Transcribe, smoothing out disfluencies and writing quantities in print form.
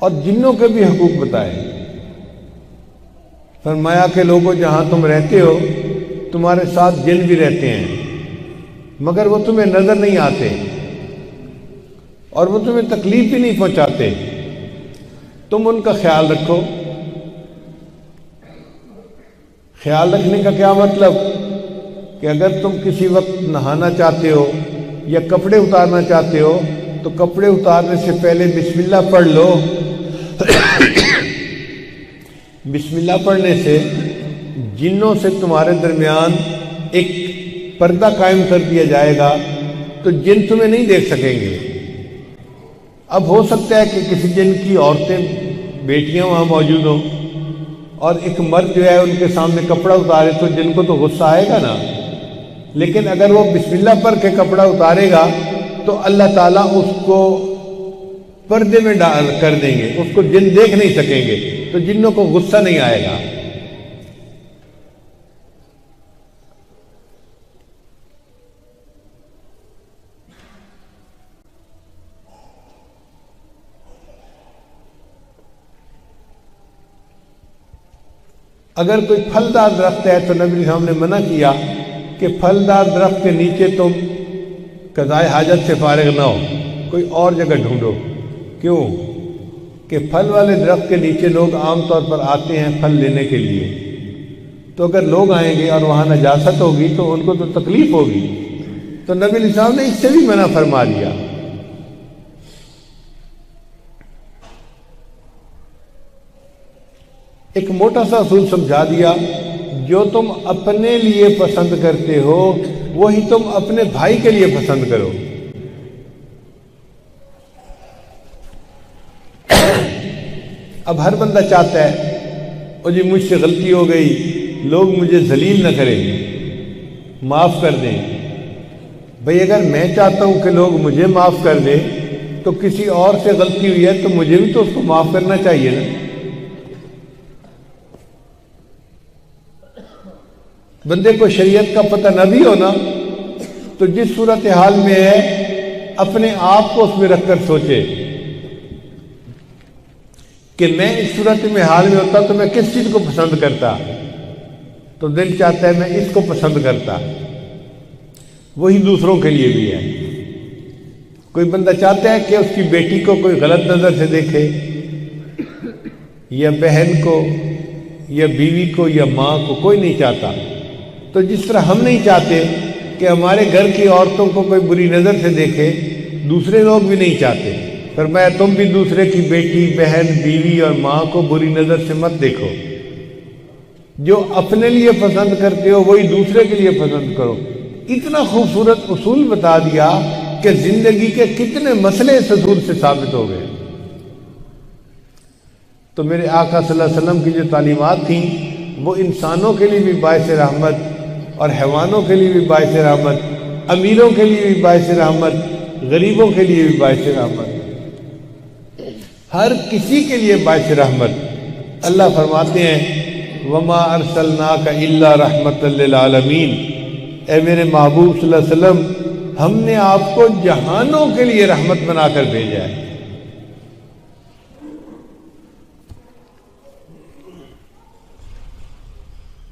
اور جنوں کے بھی حقوق بتائے۔ فرمایا کہ لوگوں جہاں تم رہتے ہو تمہارے ساتھ جن بھی رہتے ہیں، مگر وہ تمہیں نظر نہیں آتے اور وہ تمہیں تکلیف بھی نہیں پہنچاتے، تم ان کا خیال رکھو۔ خیال رکھنے کا کیا مطلب؟ کہ اگر تم کسی وقت نہانا چاہتے ہو یا کپڑے اتارنا چاہتے ہو تو کپڑے اتارنے سے پہلے بسم اللہ پڑھ لو۔ بسم اللہ پڑھنے سے جنوں سے تمہارے درمیان ایک پردہ قائم کر دیا جائے گا تو جن تمہیں نہیں دیکھ سکیں گے۔ اب ہو سکتا ہے کہ کسی جن کی عورتیں بیٹیاں وہاں موجود ہوں اور ایک مرد جو ہے ان کے سامنے کپڑا اتارے تو جن کو تو غصہ آئے گا نا، لیکن اگر وہ بسم اللہ پڑھ کے کپڑا اتارے گا تو اللہ تعالیٰ اس کو پردے میں ڈال کر دیں گے، اس کو جن دیکھ نہیں سکیں گے، تو جنوں کو غصہ نہیں آئے گا۔ اگر کوئی پھلدار درخت ہے تو نبی صاحب نے منع کیا کہ پھلدار درخت کے نیچے تم قضائے حاجت سے فارغ نہ ہو، کوئی اور جگہ ڈھونڈو۔ کیوں؟ کہ پھل والے درخت کے نیچے لوگ عام طور پر آتے ہیں پھل لینے کے لیے، تو اگر لوگ آئیں گے اور وہاں نجاست ہوگی تو ان کو تو تکلیف ہوگی، تو نبی علیہ السلام نے اس سے بھی منع فرما دیا۔ ایک موٹا سا اصول سمجھا دیا، جو تم اپنے لیے پسند کرتے ہو وہی تم اپنے بھائی کے لیے پسند کرو۔ اب ہر بندہ چاہتا ہے او جی مجھ سے غلطی ہو گئی، لوگ مجھے ذلیل نہ کریں، معاف کر دیں۔ بھئی اگر میں چاہتا ہوں کہ لوگ مجھے معاف کر دیں تو کسی اور سے غلطی ہوئی ہے تو مجھے بھی تو اس کو معاف کرنا چاہیے نا۔ بندے کو شریعت کا پتہ نہ بھی ہونا تو جس صورتحال میں ہے اپنے آپ کو اس میں رکھ کر سوچے کہ میں اس صورت میں حال میں ہوتا تو میں کس چیز کو پسند کرتا، تو دل چاہتا ہے میں اس کو پسند کرتا۔ وہی دوسروں کے لیے بھی ہے۔ کوئی بندہ چاہتا ہے کہ اس کی بیٹی کو کوئی غلط نظر سے دیکھے، یا بہن کو یا بیوی کو یا ماں کو، کوئی نہیں چاہتا۔ تو جس طرح ہم نہیں چاہتے کہ ہمارے گھر کی عورتوں کو کوئی بری نظر سے دیکھے، دوسرے لوگ بھی نہیں چاہتے۔ فرمایا تم بھی دوسرے کی بیٹی، بہن، بیوی اور ماں کو بری نظر سے مت دیکھو۔ جو اپنے لیے پسند کرتے ہو وہی دوسرے کے لیے پسند کرو۔ اتنا خوبصورت اصول بتا دیا کہ زندگی کے کتنے مسئلے اس اصول سے ثابت ہو گئے۔ تو میرے آقا صلی اللہ علیہ وسلم کی جو تعلیمات تھیں وہ انسانوں کے لیے بھی باعث رحمت اور حیوانوں کے لیے بھی باعث رحمت، امیروں کے لیے بھی باعث رحمت، غریبوں کے لیے بھی باعث رحمت، ہر کسی کے لیے باعث رحمت۔ اللہ فرماتے ہیں وَمَا أَرْسَلْنَاكَ إِلَّا رَحْمَةً لِّلْعَالَمِينَ، اے میرے محبوب صلی اللہ علیہ وسلم، ہم نے آپ کو جہانوں کے لیے رحمت بنا کر بھیجا ہے۔